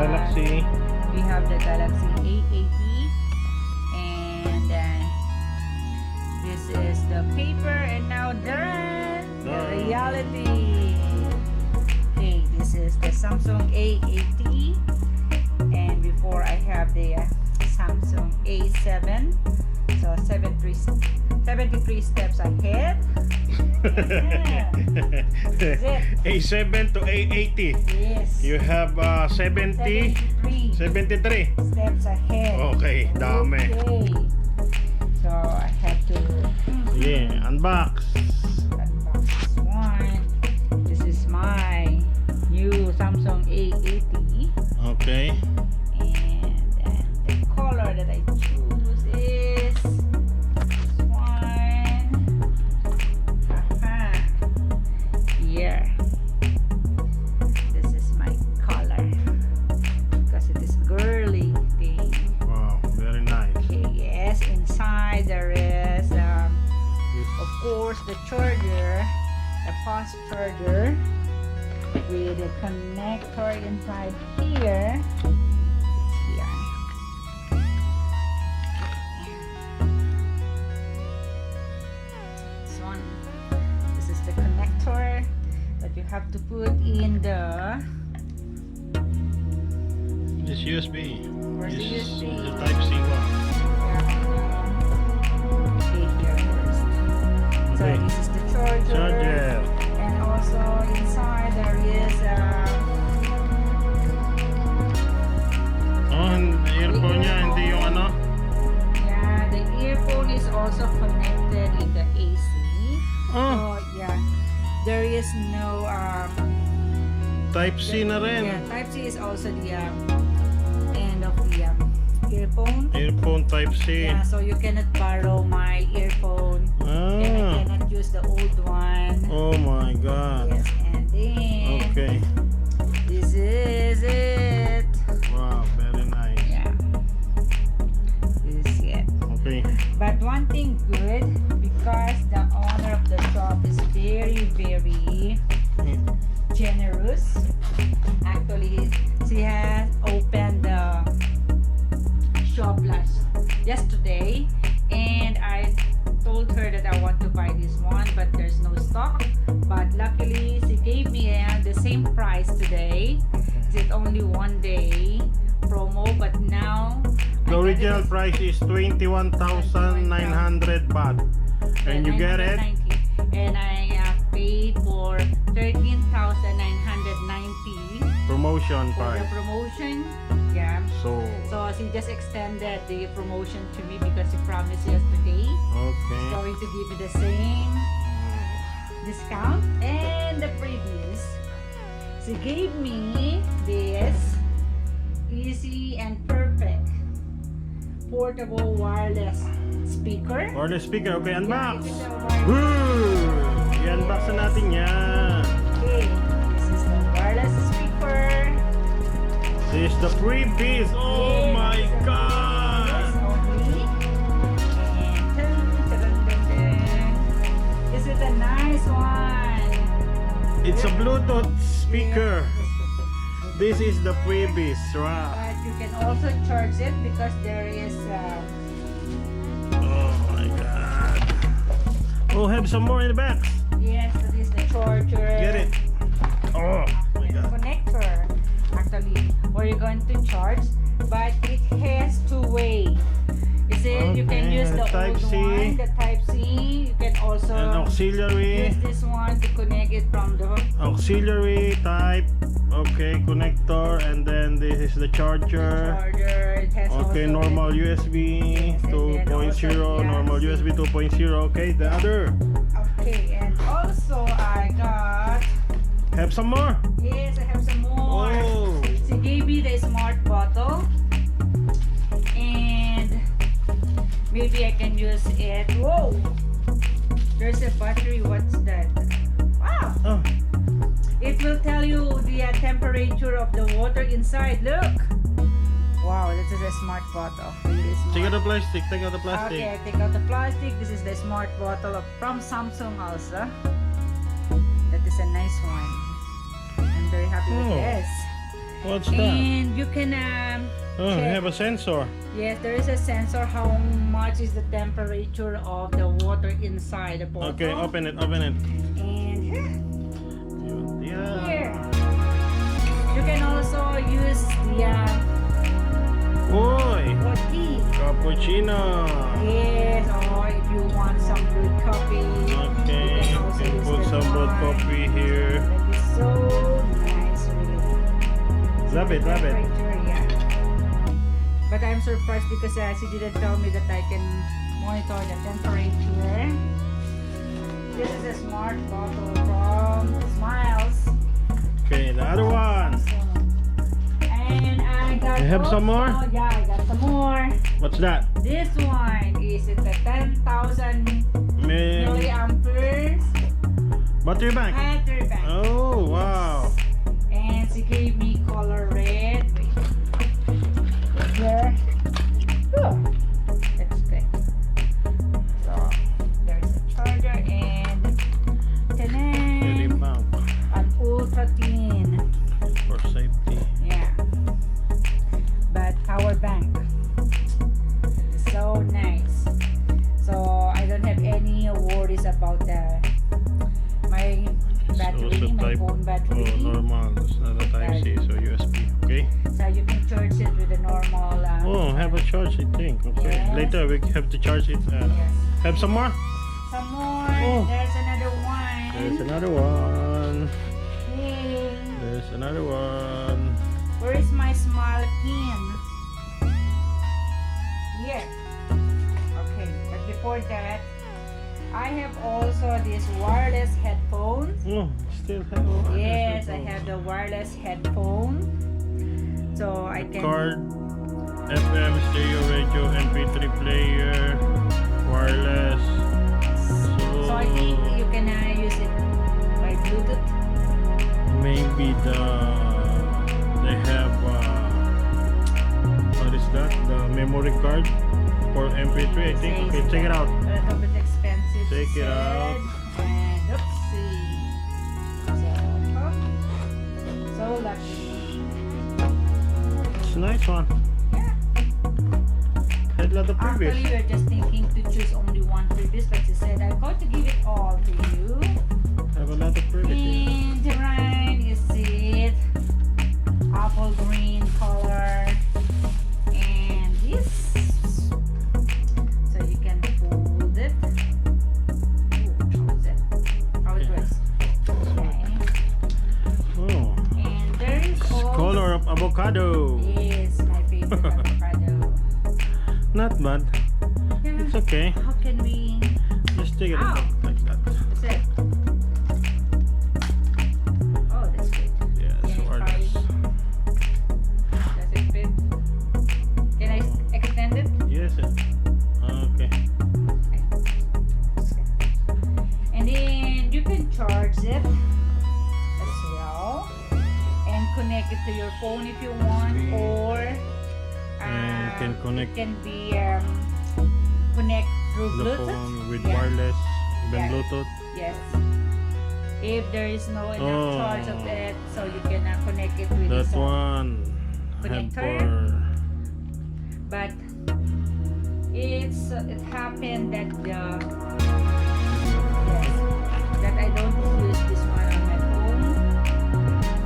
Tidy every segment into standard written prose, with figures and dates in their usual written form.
Galaxy. We have the Galaxy A80, and this is the paper, and now the reality. Okay, this is the Samsung A80, and before I have the Samsung A7, so 73 steps ahead. Yeah. A7 to A80. Yes. You have 73 steps ahead. Okay, dami. Okay. So I have to unbox. unbox this one. This is my new Samsung A80. Okay. And the color that I choose is this one. Here. This is my color because it is girly thing. Wow, very nice. Okay, yes. Inside there is, of course, the charger, the fast charger with the connector inside here. This is the connector that you have to put in the It's USB. Where's the USB? The Type C one. Okay, here first. So Okay. this is the charger. And also inside there is And earphone niya, hindi yung ano? yeah, the earphone is also connected in the AC. Oh, So yeah, there is no Type C na rin. yeah, Type C is also the end of the earphone. Earphone Type C. Yeah, so you cannot borrow my earphone, and I cannot use the old one. Oh my God. Yes, and then Okay. this is it. Wow, very nice. Yeah, this is it. Okay. But one thing good, because the owner of the shop is very generous. Actually, she has opened the shop yesterday, and I told her that I want to buy this one, but there's no stock. But luckily, she gave me the same price today. It's only one day promo, but now The original price is 21,900 baht. And you get it? 990. And I paid for 13,990 Promotion for the price. promotion. Yeah. So, So she just extended the promotion to me because she promised yesterday okay. going to give me the same discount and the freebies. She gave me this easy and perfect portable wireless speaker. Or the speaker. Okay, unbox. Yeah, it is a wireless. Woo! I-unbox na natin yan. Okay, this is the wireless speaker. This is the freebies. Oh Yes, my this is the God! wireless only. And dun. This is a nice one. It's a Bluetooth speaker. Yes, This is the freebies. Wow. but you can also charge it because there is Oh my God. Oh, have some more in the back. yes, that is the charger. Get it. Oh my And the God. connector. Actually, where you're going to charge, but it has two-way. You see, you can Okay, use the Type old C. one, the Type C. You can also An auxiliary. use this one to connect it from the Auxiliary type. Okay, connector. And then this is the charger. charger. It has Okay, also normal USB Yes, and then 2.0, also, yeah, normal see. USB 2.0. Okay, the other. Okay, and also I got, Have some more. yes, I have some more. Oh. She gave me the smart bottle, and maybe I can use it. Whoa, there's a battery. What's that? Wow, Oh, it will tell you the temperature of the water inside. Look. Wow, this is a smart bottle. Really smart. take out the plastic. Take out the plastic. Okay, I take out the plastic. This is the smart bottle from Samsung also. That is a nice one. I'm very happy with Oh. this. What's that? And you can Oh, we check. have a sensor. Yes, there is a sensor how much is the temperature of the water inside the bottle. Okay, open it, open it. And Yeah. here, you can also use the Oi, for tea. cappuccino. Yes, or if you want some good coffee, Okay, you can you also can use put this some good one. coffee here. That is so nice, really. Love The it, love it. temperature, yeah. But I'm surprised because she didn't tell me that I can monitor the temperature. This is a smart bottle from Smiles. Okay, the other one. And I got You have some more? Yeah, I got some more. What's that? This one is it the 10,000 milliamperes Battery bank. battery bank. Oh, wow. And she gave me color red. Wait. Here. Oh, that's good. So there's a charger and Battery ta-da! bank An ultra thin. for safety. Yeah. But power bank. It's so nice. So I don't have any worries about my battery, also my type. phone battery. Oh, normal. It's not a Type C, so USB. Okay. So you can charge it with a normal. Oh, have a charge, I think. Okay. Yes. Later we have to charge it. Yes. Have some more? Some more. Oh. There's another one. There's another one. Hey. There's another one. Where is my smile pin? Here. Okay. But before that, I have also these wireless headphones. Oh, still have. Oh, Yes, I there's have the wireless headphone. So I can. card, FM, stereo, radio, MP3 player, wireless. So I think you can use it by Bluetooth. Maybe they have what is that? The memory card for MP3. I think. Says Okay, check it out. A little bit expensive. Check she it out. said. And oopsie. So lucky. It's a nice one. Yeah. Had a lot of Actually, previous. we're just thinking to choose only one previous, but she said I'm going to give it all to you. Have a lot of previous. And the rind is it apple green color, and this, so you can fold it. Ooh, how is it? How it works? Okay. Oh, And there is it's also color of avocado. yes, my favorite avocado. Not bad. Yeah. It's okay. How can we? Just take it Ow. like that. That's it. Oh, that's good. Yes, Can I wireless. Does it fit? Can I extend it? Yes. Okay. And then you can charge it as well and connect it to your phone if you want, or And you can connect it can be connect through the Bluetooth. phone with Yeah. wireless, even Yeah. Bluetooth. Yes. If there is no enough Oh. charge of it, so you can connect it with That this, one. Have connector. for But it happened that yes, that I don't use this one on my phone.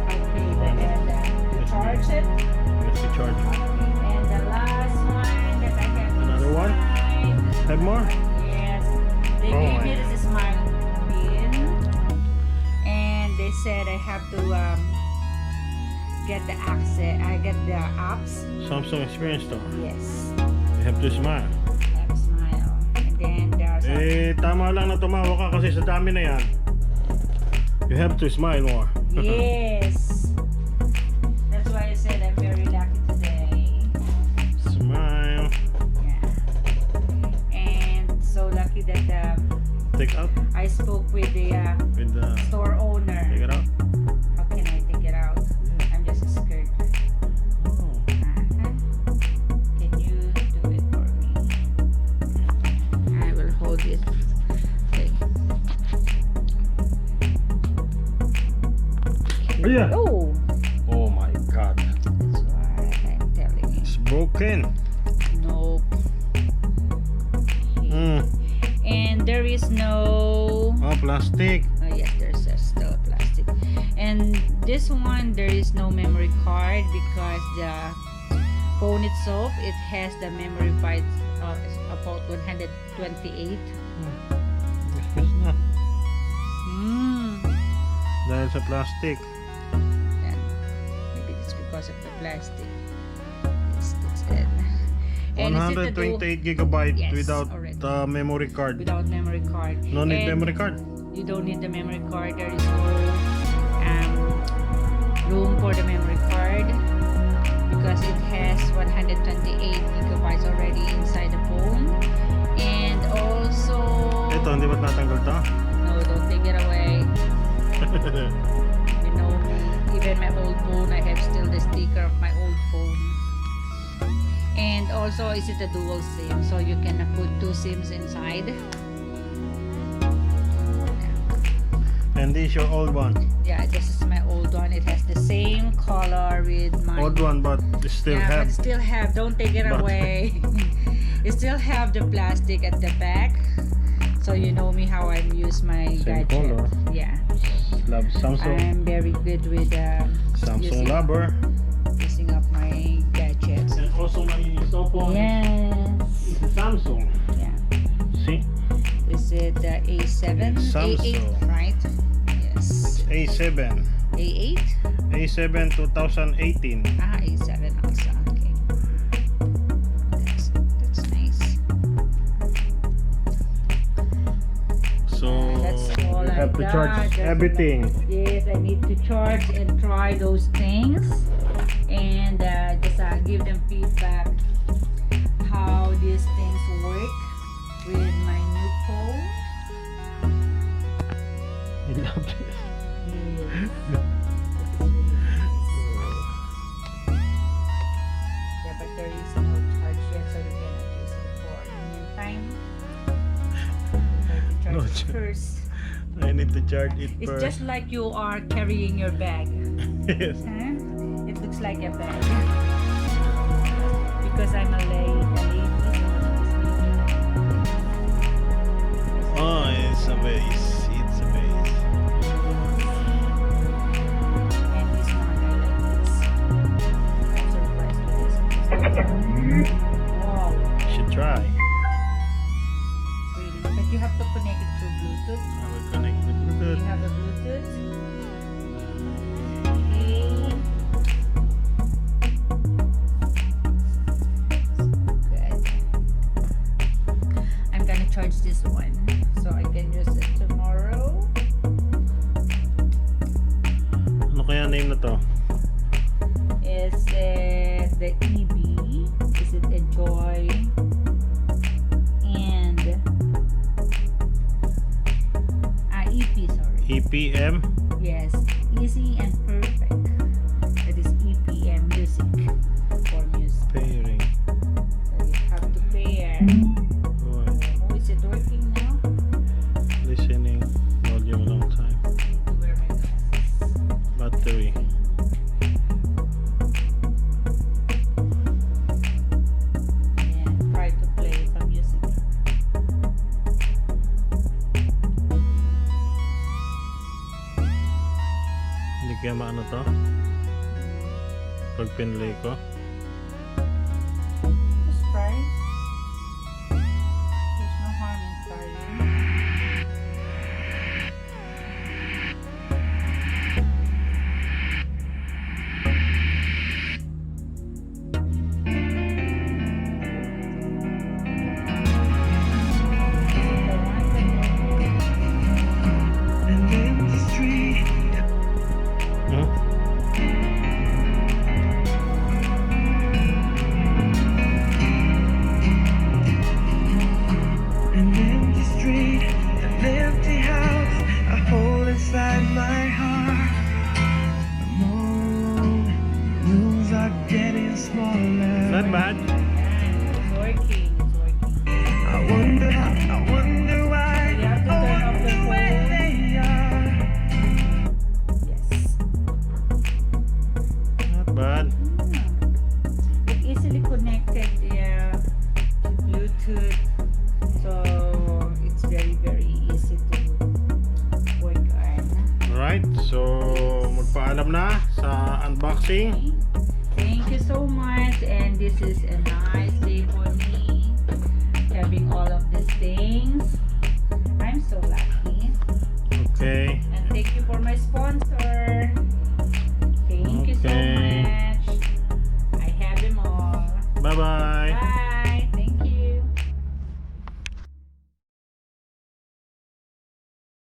Okay, then you charge it. yes, the charge. And the last one that I have Another one? inside, Have more? yes, they Oh gave my me this smile pin, and they said I have to get the access. I get the apps. Samsung Experience Store. Yes, You have to smile. app smile, and then there's Eh, tama lang na tumawa ka kasi sa dami na yan. You have to smile more. yes. That's why I said I'm very lucky today. Smile. Yeah. And so lucky that Take out I spoke with the with the. store owner. Take it out. How can I take it out? I'm just scared. Oh. Can you do it for me? I will hold it. Okay. Oh, yeah. Oh, broken. Nope. And there is no. Oh, plastic. Oh yes, there's still plastic. And this one, there is no memory card because the phone itself, it has the memory bytes about 128. Yes na. Dahil sa plastic. And maybe it's because of the plastic. Yes, that's it. And is it the 128 gigabyte Yes, without already. memory card. without memory card? No need And memory card. You don't need the memory card. There is no room for the memory card because it has 128 gigabytes already inside the phone. And also, Ito, hindi ba natanggal to? no, don't take it away. You know, even my old phone, I have still the sticker of my old phone. And also, is it a dual SIM? So you can put 2 SIMs inside. And this is your old one. Yeah, this is my old one. It has the same color with my Old one, but it still yeah, have. but still have. Don't take it But- away. You still have the plastic at the back, so you know me how I use my Same gadget. color. Yeah, Love Samsung. I'm very good with Samsung lover. using up my gadgets. And also my cell phone Yes. is a Samsung. Yeah. See? Is it the A7? Samsung. A8, right? Yes. A7. A8? A7 2018. Ah, A7 also. Okay. That's nice. So That's all you I have to got. charge That's all everything. Yes, I need to charge and try those things and just give them feedback how these things work with my new phone. I love this. Yes. It's really nice. Yeah, but there is no charge yet, so you cannot use it for the meantime. You have to charge No it charge. first. I need to charge it It's first. just like you are carrying your bag. Yes. Huh? It looks like a bag. Because I'm a lady. Oh, it's a base. It's a base. And this one, I like this. I'm surprised with this. Wow, You should try. really. But you have to connect it through Bluetooth. I will connect the You Bluetooth. have a Bluetooth. Okay. Good. I'm gonna charge this one so I can use it tomorrow. Ano kaya name na to? Is it the EB? Is it Enjoy? And EP, sorry. EPM? Yes, easy and perfect. That is EPM music for music. Pairing. So you have to pair. Oh, Oh, is it working now? listening. Volume a long time. I need to wear my glasses. Battery. And try to play some music. Hindi kaya maano to? Pag pinlay ko. Just try. There's no harm in trying. Hmm? sa unboxing. Thank you so much, and this is a nice day for me having all of these things. I'm so lucky. Okay. And thank you for my sponsor. Thank you so Okay. much. I have them all. Bye-bye. Bye.